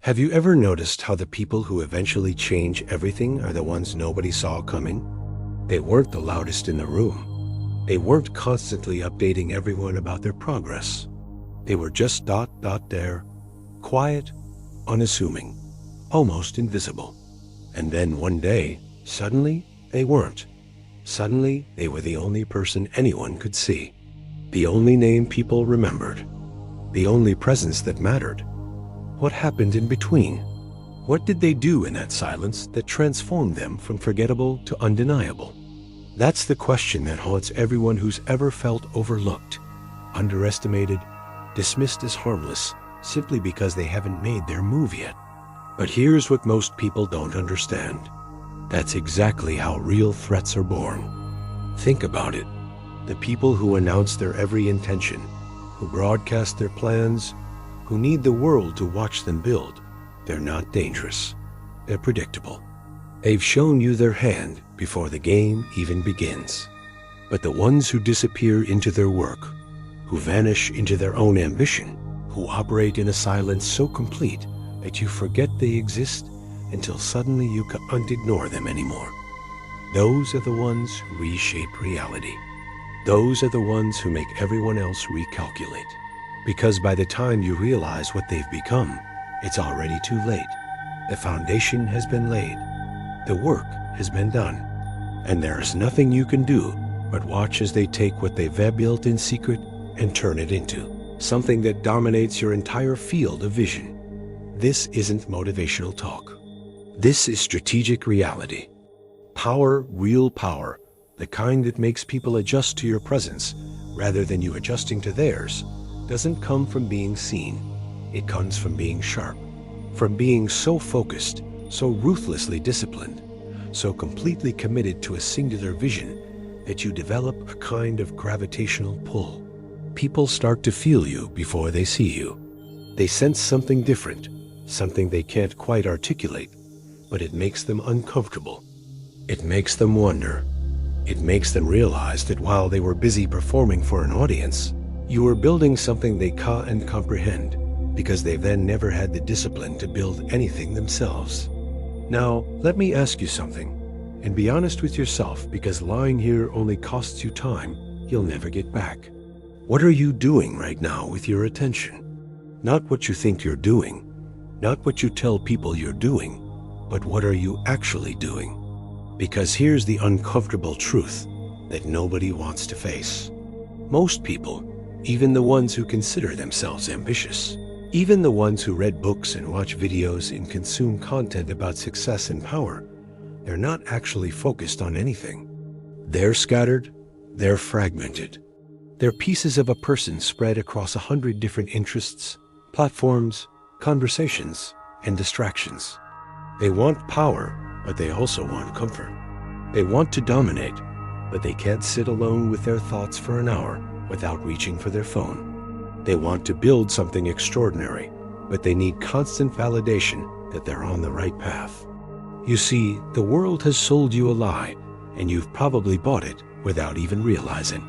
Have you ever noticed how the people who eventually change everything are the ones nobody saw coming? They weren't the loudest in the room. They weren't constantly updating everyone about their progress. They were just there, quiet, unassuming, almost invisible. And then one day, suddenly, they weren't. Suddenly, they were the only person anyone could see. The only name people remembered. The only presence that mattered. What happened in between? What did they do in that silence that transformed them from forgettable to undeniable? That's the question that haunts everyone who's ever felt overlooked, underestimated, dismissed as harmless, simply because they haven't made their move yet. But here's what most people don't understand. That's exactly how real threats are born. Think about it. The people who announce their every intention, who broadcast their plans, who need the world to watch them build, they're not dangerous. They're predictable. They've shown you their hand before the game even begins. But the ones who disappear into their work, who vanish into their own ambition, who operate in a silence so complete that you forget they exist until suddenly you can't ignore them anymore. Those are the ones who reshape reality. Those are the ones who make everyone else recalculate. Because by the time you realize what they've become, it's already too late. The foundation has been laid. The work has been done. And there is nothing you can do but watch as they take what they've built in secret and turn it into something that dominates your entire field of vision. This isn't motivational talk. This is strategic reality. Power, real power, the kind that makes people adjust to your presence rather than you adjusting to theirs, doesn't come from being seen. It comes from being sharp, from being so focused, so ruthlessly disciplined, so completely committed to a singular vision that you develop a kind of gravitational pull. People start to feel you before they see you. They sense something different, something they can't quite articulate, but it makes them uncomfortable. It makes them wonder. It makes them realize that while they were busy performing for an audience, you were building something they can't comprehend, because they've then never had the discipline to build anything themselves. Now, let me ask you something, and be honest with yourself, because lying here only costs you time you'll never get back. What are you doing right now with your attention? Not what you think you're doing, not what you tell people you're doing, but what are you actually doing? Because here's the uncomfortable truth that nobody wants to face. Most people, even the ones who consider themselves ambitious, even the ones who read books and watch videos and consume content about success and power, they're not actually focused on anything. They're scattered, they're fragmented. They're pieces of a person spread across 100 different interests, platforms, conversations, and distractions. They want power, but they also want comfort. They want to dominate, but they can't sit alone with their thoughts for an hour without reaching for their phone. They want to build something extraordinary, but they need constant validation that they're on the right path. You see, the world has sold you a lie, and you've probably bought it without even realizing.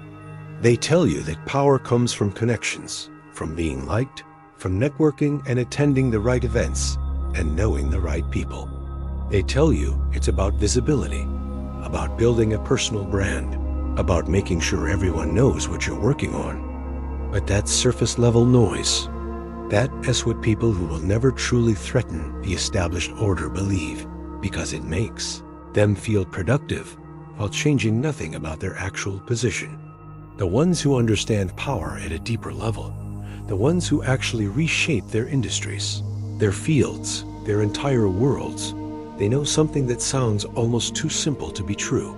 They tell you that power comes from connections, from being liked, from networking and attending the right events, and knowing the right people. They tell you it's about visibility, about building a personal brand, about making sure everyone knows what you're working on. But that's surface-level noise. That's what people who will never truly threaten the established order believe, because it makes them feel productive while changing nothing about their actual position. The ones who understand power at a deeper level, the ones who actually reshape their industries, their fields, their entire worlds, they know something that sounds almost too simple to be true.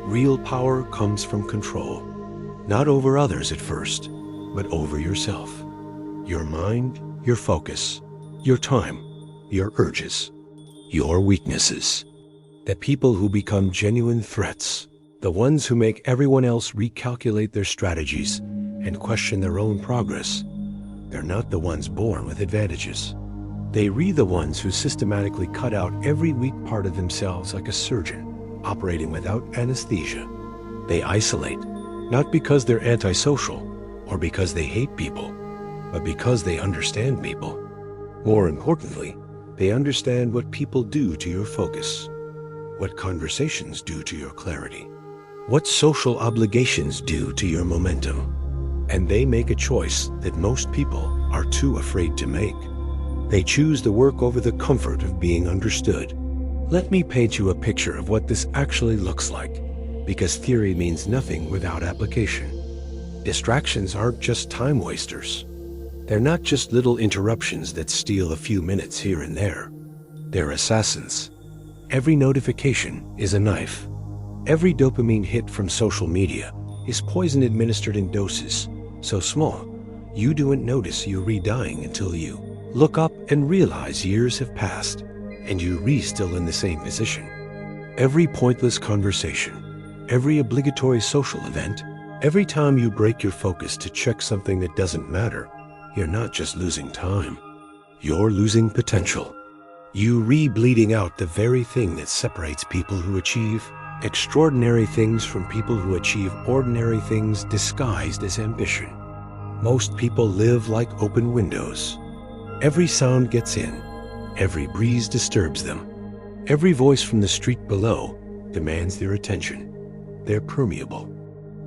Real power comes from control, not over others at first, but over yourself. Your mind, your focus, your time, your urges, your weaknesses. The people who become genuine threats, the ones who make everyone else recalculate their strategies and question their own progress, they're not the ones born with advantages. They are the ones who systematically cut out every weak part of themselves like a surgeon, operating without anesthesia. They isolate, not because they're antisocial or because they hate people, but because they understand people. More importantly, They understand what people do to your focus, what conversations do to your clarity, what social obligations do to your momentum. And they make a choice that most people are too afraid to make. They choose the work over the comfort of being understood. Let me paint you a picture of what this actually looks like, because theory means nothing without application. Distractions aren't just time wasters. They're not just little interruptions that steal a few minutes here and there. They're assassins. Every notification is a knife. Every dopamine hit from social media is poison administered in doses so small you don't notice you're re-dying until you look up and realize years have passed and you're still in the same position. Every pointless conversation, every obligatory social event, every time you break your focus to check something that doesn't matter, you're not just losing time, you're losing potential. You bleeding out the very thing that separates people who achieve extraordinary things from people who achieve ordinary things disguised as ambition. Most people live like open windows. Every sound gets in. Every breeze disturbs them. Every voice from the street below demands their attention. They're permeable.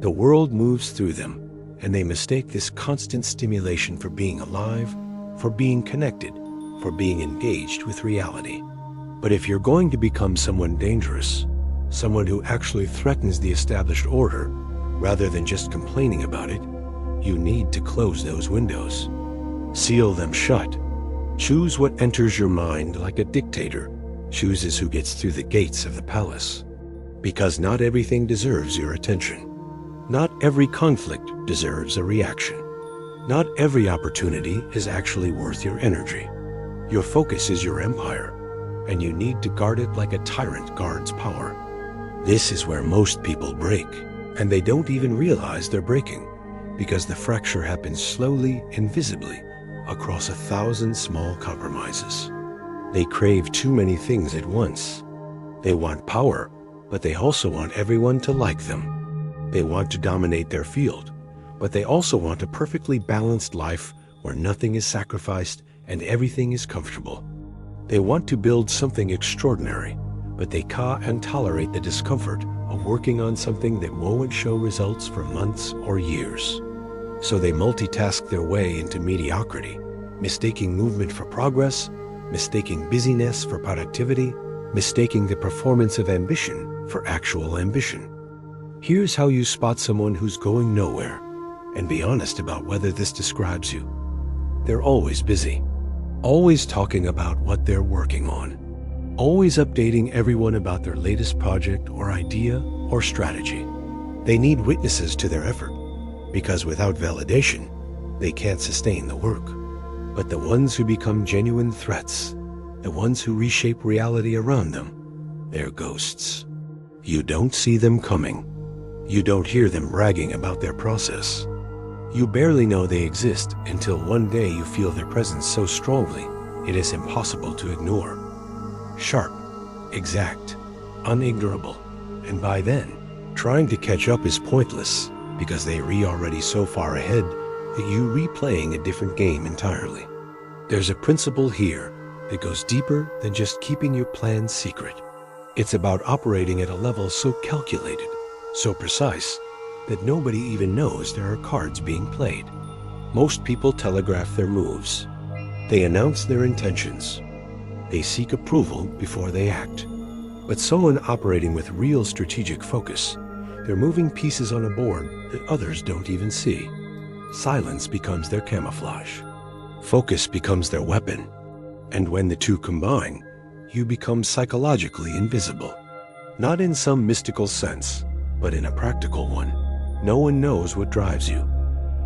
The world moves through them, and they mistake this constant stimulation for being alive, for being connected, for being engaged with reality. But if you're going to become someone dangerous, someone who actually threatens the established order, rather than just complaining about it, you need to close those windows. Seal them shut. Choose what enters your mind like a dictator chooses who gets through the gates of the palace. Because not everything deserves your attention. Not every conflict deserves a reaction. Not every opportunity is actually worth your energy. Your focus is your empire, and you need to guard it like a tyrant guards power. This is where most people break, and they don't even realize they're breaking, because the fracture happens slowly and visibly across 1,000 small compromises. They crave too many things at once. They want power, but they also want everyone to like them. They want to dominate their field, but they also want a perfectly balanced life where nothing is sacrificed and everything is comfortable. They want to build something extraordinary, but they can't tolerate the discomfort of working on something that won't show results for months or years. So they multitask their way into mediocrity, mistaking movement for progress, mistaking busyness for productivity, mistaking the performance of ambition for actual ambition. Here's how you spot someone who's going nowhere, and be honest about whether this describes you. They're always busy, always talking about what they're working on, always updating everyone about their latest project or idea or strategy. They need witnesses to their effort, because without validation, they can't sustain the work. But the ones who become genuine threats, the ones who reshape reality around them, they're ghosts. You don't see them coming. You don't hear them bragging about their process. You barely know they exist until one day you feel their presence so strongly it is impossible to ignore. Sharp, exact, unignorable, and by then, trying to catch up is pointless because they already so far ahead that you replaying a different game entirely. There's a principle here that goes deeper than just keeping your plans secret. It's about operating at a level so calculated, so precise, that nobody even knows there are cards being played. Most people telegraph their moves. They announce their intentions. They seek approval before they act. But someone operating with real strategic focus, they're moving pieces on a board that others don't even see. Silence becomes their camouflage. Focus becomes their weapon. And when the two combine, you become psychologically invisible. Not in some mystical sense, but in a practical one. No one knows what drives you.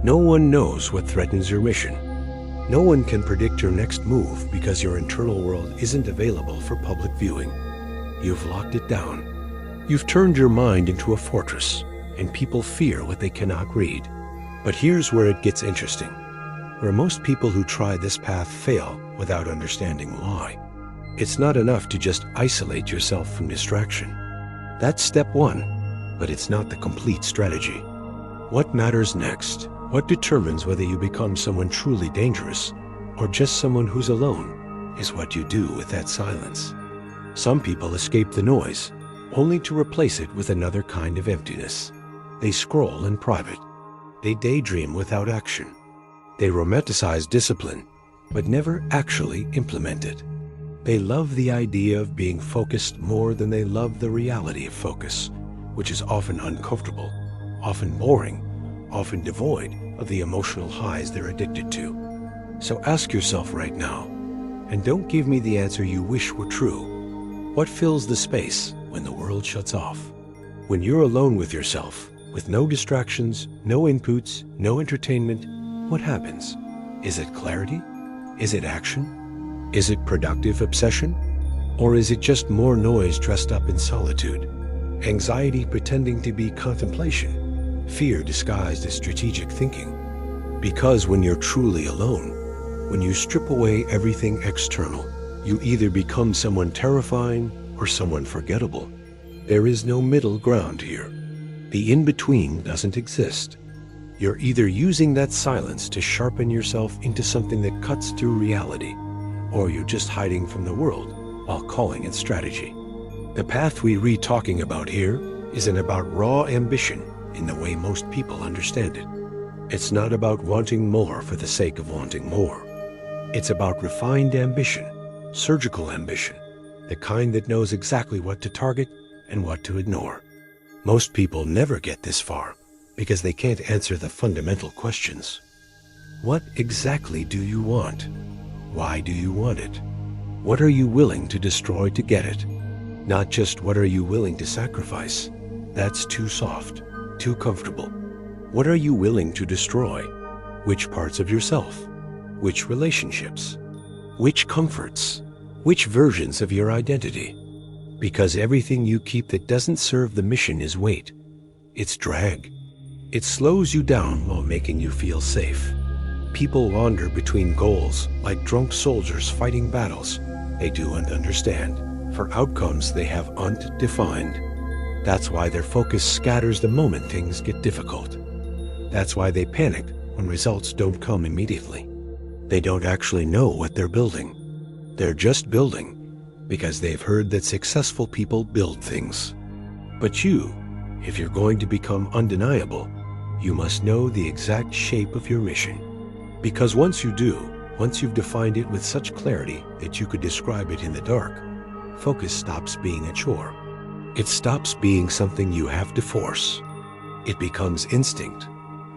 No one knows what threatens your mission. No one can predict your next move because your internal world isn't available for public viewing. You've locked it down. You've turned your mind into a fortress, and people fear what they cannot read. But here's where it gets interesting, where most people who try this path fail without understanding why. It's not enough to just isolate yourself from distraction. That's step one, but it's not the complete strategy. What matters next? What determines whether you become someone truly dangerous or just someone who's alone is what you do with that silence. Some people escape the noise, only to replace it with another kind of emptiness. They scroll in private. They daydream without action. They romanticize discipline, but never actually implement it. They love the idea of being focused more than they love the reality of focus, which is often uncomfortable, often boring, often devoid of the emotional highs they're addicted to. So ask yourself right now, and don't give me the answer you wish were true. What fills the space when the world shuts off? When you're alone with yourself, with no distractions, no inputs, no entertainment, what happens? Is it clarity? Is it action? Is it productive obsession? Or is it just more noise dressed up in solitude? Anxiety pretending to be contemplation? Fear disguised as strategic thinking? Because when you're truly alone, when you strip away everything external, you either become someone terrifying or someone forgettable. There is no middle ground here. The in-between doesn't exist. You're either using that silence to sharpen yourself into something that cuts through reality, or you're just hiding from the world while calling it strategy. The path we read talking about here isn't about raw ambition in the way most people understand it. It's not about wanting more for the sake of wanting more. It's about refined ambition, surgical ambition, the kind that knows exactly what to target and what to ignore. Most people never get this far because they can't answer the fundamental questions. What exactly do you want? Why do you want it? What are you willing to destroy to get it? Not just what are you willing to sacrifice. That's too soft, too comfortable. What are you willing to destroy? Which parts of yourself? Which relationships? Which comforts? Which versions of your identity? Because everything you keep that doesn't serve the mission is weight. It's drag. It slows you down while making you feel safe. People wander between goals like drunk soldiers fighting battles they don't understand, for outcomes they have undefined. That's why their focus scatters the moment things get difficult. That's why they panic when results don't come immediately. They don't actually know what they're building. They're just building because they've heard that successful people build things. But you, if you're going to become undeniable, you must know the exact shape of your mission. Because once you do, once you've defined it with such clarity that you could describe it in the dark, focus stops being a chore. It stops being something you have to force. It becomes instinct,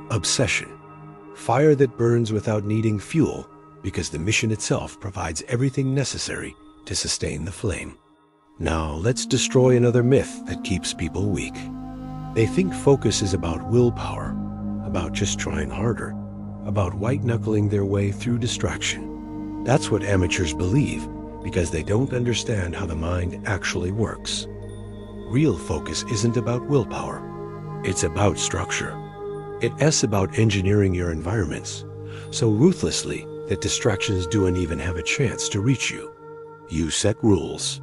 obsession, fire that burns without needing fuel because the mission itself provides everything necessary to sustain the flame. Now let's destroy another myth that keeps people weak. They think focus is about willpower, about just trying harder, about white-knuckling their way through distraction. That's what amateurs believe because they don't understand how the mind actually works. Real focus isn't about willpower. It's about structure. It's about engineering your environments so ruthlessly that distractions don't even have a chance to reach you. You set rules.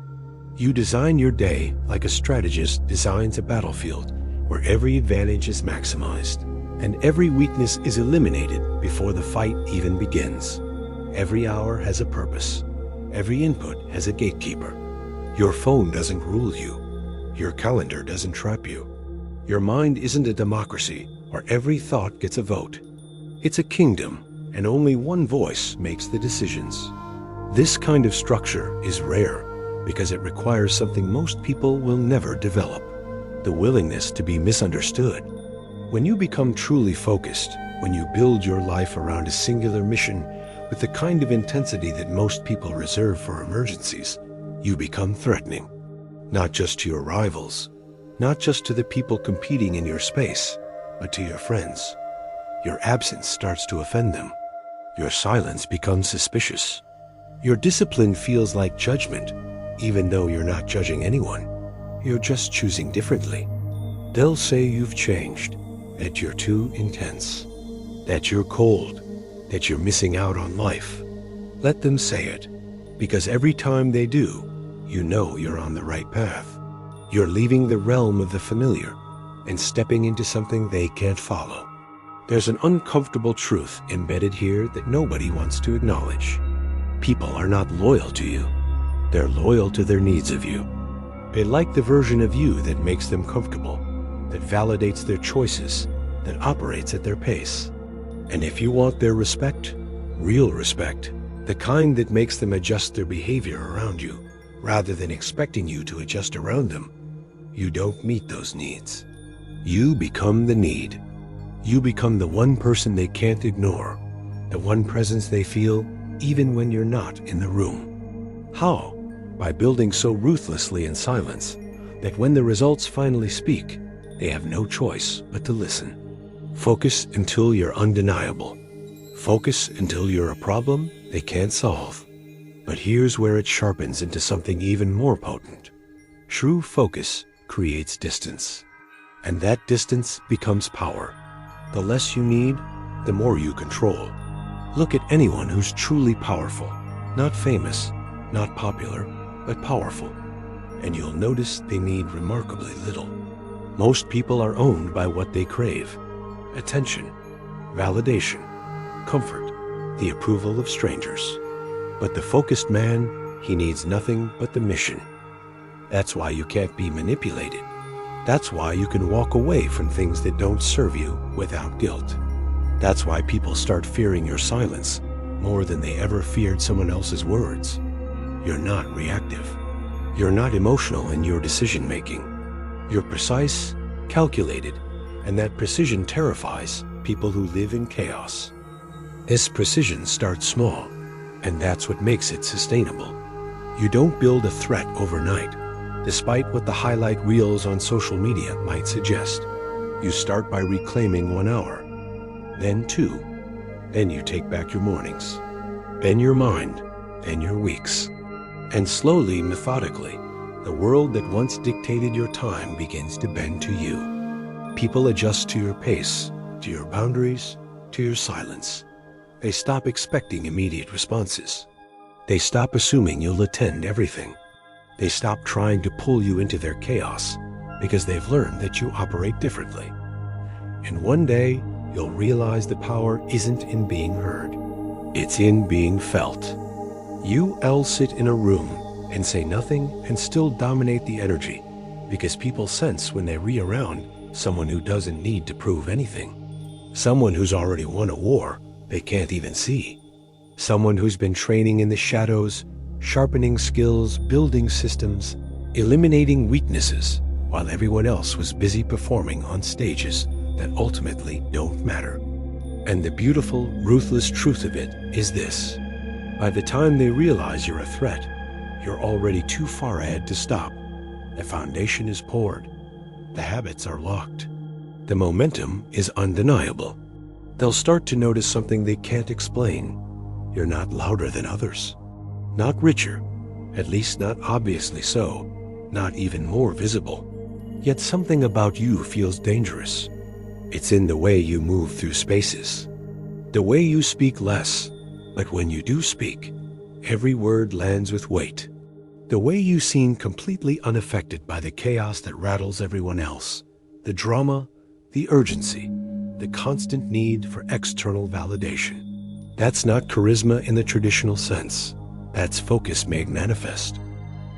You design your day like a strategist designs a battlefield where every advantage is maximized and every weakness is eliminated before the fight even begins. Every hour has a purpose. Every input has a gatekeeper. Your phone doesn't rule you. Your calendar doesn't trap you. Your mind isn't a democracy where every thought gets a vote. It's a kingdom, and only one voice makes the decisions. This kind of structure is rare because it requires something most people will never develop: the willingness to be misunderstood. When you become truly focused, when you build your life around a singular mission with the kind of intensity that most people reserve for emergencies, you become threatening. Not just to your rivals, not just to the people competing in your space, but to your friends. Your absence starts to offend them. Your silence becomes suspicious. Your discipline feels like judgment, even though you're not judging anyone. You're just choosing differently. They'll say you've changed, that you're too intense, that you're cold, that you're missing out on life. Let them say it, because every time they do, you know you're on the right path. You're leaving the realm of the familiar and stepping into something they can't follow. There's an uncomfortable truth embedded here that nobody wants to acknowledge. People are not loyal to you. They're loyal to their needs of you. They like the version of you that makes them comfortable, that validates their choices, that operates at their pace. And if you want their respect, real respect, the kind that makes them adjust their behavior around you, rather than expecting you to adjust around them, you don't meet those needs. You become the need. You become the one person they can't ignore, the one presence they feel even when you're not in the room. How? By building so ruthlessly in silence that when the results finally speak, they have no choice but to listen. Focus until you're undeniable. Focus until you're a problem they can't solve. But here's where it sharpens into something even more potent. True focus creates distance, and that distance becomes power. The less you need, the more you control. Look at anyone who's truly powerful, not famous, not popular, but powerful, and you'll notice they need remarkably little. Most people are owned by what they crave: attention, validation, comfort, the approval of strangers. But the focused man, he needs nothing but the mission. That's why you can't be manipulated. That's why you can walk away from things that don't serve you without guilt. That's why people start fearing your silence more than they ever feared someone else's words. You're not reactive. You're not emotional in your decision-making. You're precise, calculated, and that precision terrifies people who live in chaos. This precision starts small, and that's what makes it sustainable. You don't build a threat overnight, despite what the highlight reels on social media might suggest. You start by reclaiming 1 hour, then 2, then you take back your mornings, then your mind, then your weeks. And slowly, methodically, the world that once dictated your time begins to bend to you. People adjust to your pace, to your boundaries, to your silence. They stop expecting immediate responses. They stop assuming you'll attend everything. They stop trying to pull you into their chaos because they've learned that you operate differently. And one day, you'll realize the power isn't in being heard. It's in being felt. You'll sit in a room and say nothing and still dominate the energy because people sense when they re around someone who doesn't need to prove anything. Someone who's already won a war they can't even see. Someone who's been training in the shadows, sharpening skills, building systems, eliminating weaknesses, while everyone else was busy performing on stages that ultimately don't matter. And the beautiful, ruthless truth of it is this: by the time they realize you're a threat, you're already too far ahead to stop. The foundation is poured. The habits are locked. The momentum is undeniable. They'll start to notice something they can't explain. You're not louder than others. Not richer, at least not obviously so, not even more visible. Yet something about you feels dangerous. It's in the way you move through spaces. The way you speak less, but when you do speak, every word lands with weight. The way you seem completely unaffected by the chaos that rattles everyone else. The drama, the urgency, the constant need for external validation. That's not charisma in the traditional sense. That's focus made manifest.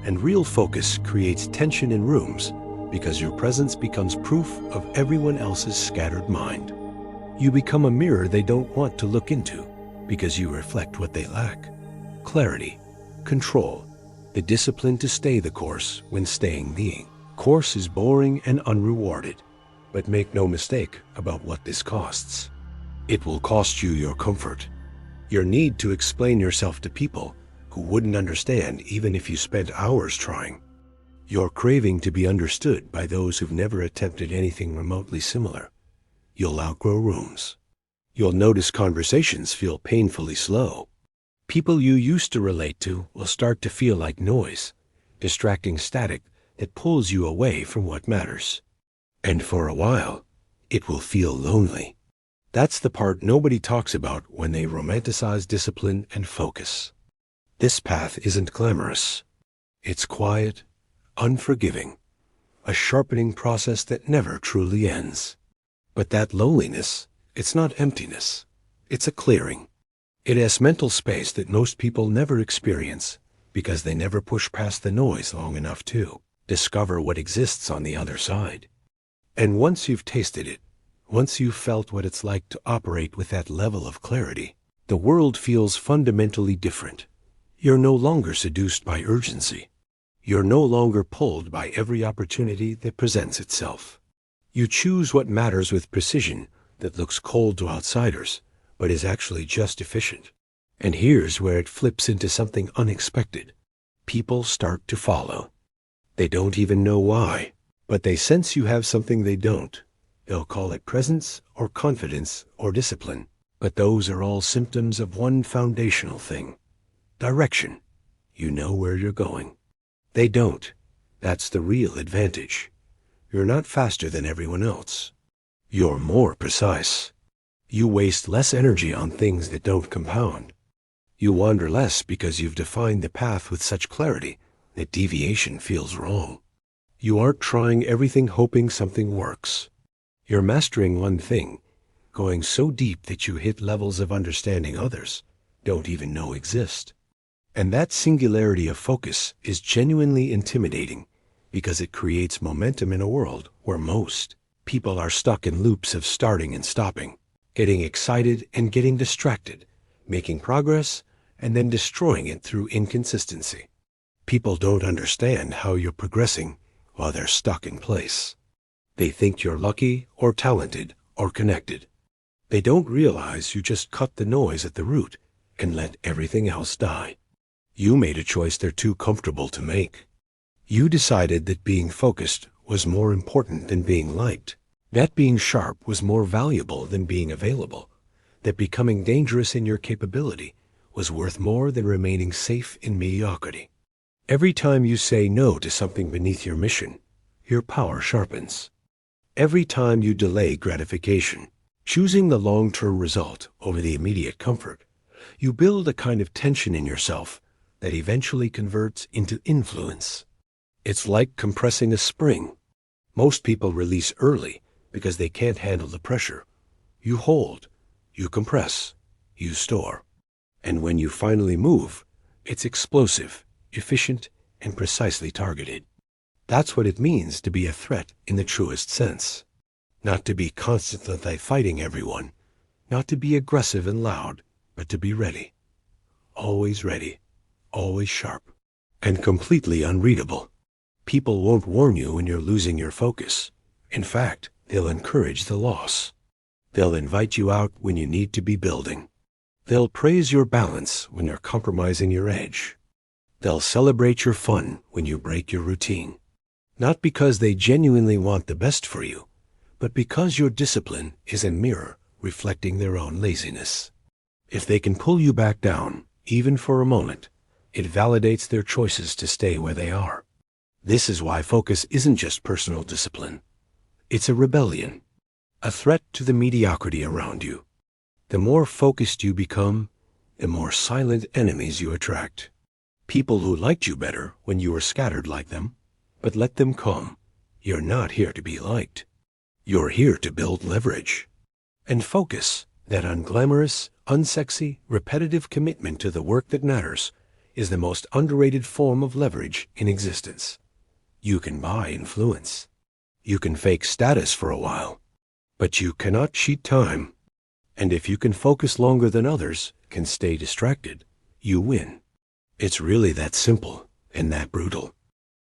And real focus creates tension in rooms because your presence becomes proof of everyone else's scattered mind. You become a mirror they don't want to look into because you reflect what they lack: clarity, control, the discipline to stay the course when staying the course is boring and unrewarded. But make no mistake about what this costs. It will cost you your comfort, your need to explain yourself to people who wouldn't understand even if you spent hours trying, your craving to be understood by those who've never attempted anything remotely similar. You'll outgrow rooms. You'll notice conversations feel painfully slow. People you used to relate to will start to feel like noise, distracting static that pulls you away from what matters. And for a while, it will feel lonely. That's the part nobody talks about when they romanticize discipline and focus. This path isn't glamorous. It's quiet, unforgiving, a sharpening process that never truly ends. But that loneliness, it's not emptiness. It's a clearing. It has mental space that most people never experience because they never push past the noise long enough to discover what exists on the other side. And once you've tasted it, once you've felt what it's like to operate with that level of clarity, the world feels fundamentally different. You're no longer seduced by urgency. You're no longer pulled by every opportunity that presents itself. You choose what matters with precision that looks cold to outsiders, but is actually just efficient. And here's where it flips into something unexpected. People start to follow. They don't even know why, but they sense you have something they don't. They'll call it presence or confidence or discipline, but those are all symptoms of one foundational thing: direction. You know where you're going. They don't. That's the real advantage. You're not faster than everyone else. You're more precise. You waste less energy on things that don't compound. You wander less because you've defined the path with such clarity that deviation feels wrong. You aren't trying everything hoping something works. You're mastering one thing, going so deep that you hit levels of understanding others don't even know exist. And that singularity of focus is genuinely intimidating because it creates momentum in a world where most people are stuck in loops of starting and stopping, getting excited and getting distracted, making progress and then destroying it through inconsistency. People don't understand how you're progressing while they're stuck in place. They think you're lucky or talented or connected. They don't realize you just cut the noise at the root and let everything else die. You made a choice they're too comfortable to make. You decided that being focused was more important than being liked, that being sharp was more valuable than being available, that becoming dangerous in your capability was worth more than remaining safe in mediocrity. Every time you say no to something beneath your mission, your power sharpens. Every time you delay gratification, choosing the long-term result over the immediate comfort, you build a kind of tension in yourself that eventually converts into influence. It's like compressing a spring. Most people release early because they can't handle the pressure. You hold, you compress, you store. And when you finally move, it's explosive, efficient, and precisely targeted. That's what it means to be a threat in the truest sense. Not to be constantly fighting everyone, not to be aggressive and loud, but to be ready. Always ready, always sharp, and completely unreadable. People won't warn you when you're losing your focus. In fact, they'll encourage the loss. They'll invite you out when you need to be building. They'll praise your balance when you're compromising your edge. They'll celebrate your fun when you break your routine. Not because they genuinely want the best for you, but because your discipline is a mirror reflecting their own laziness. If they can pull you back down, even for a moment, it validates their choices to stay where they are. This is why focus isn't just personal discipline. It's a rebellion, a threat to the mediocrity around you. The more focused you become, the more silent enemies you attract. People who liked you better when you were scattered like them, but let them come. You're not here to be liked. You're here to build leverage. And focus, that unglamorous, unsexy, repetitive commitment to the work that matters, is the most underrated form of leverage in existence. You can buy influence. You can fake status for a while, but you cannot cheat time. And if you can focus longer than others, can stay distracted, you win. It's really that simple and that brutal.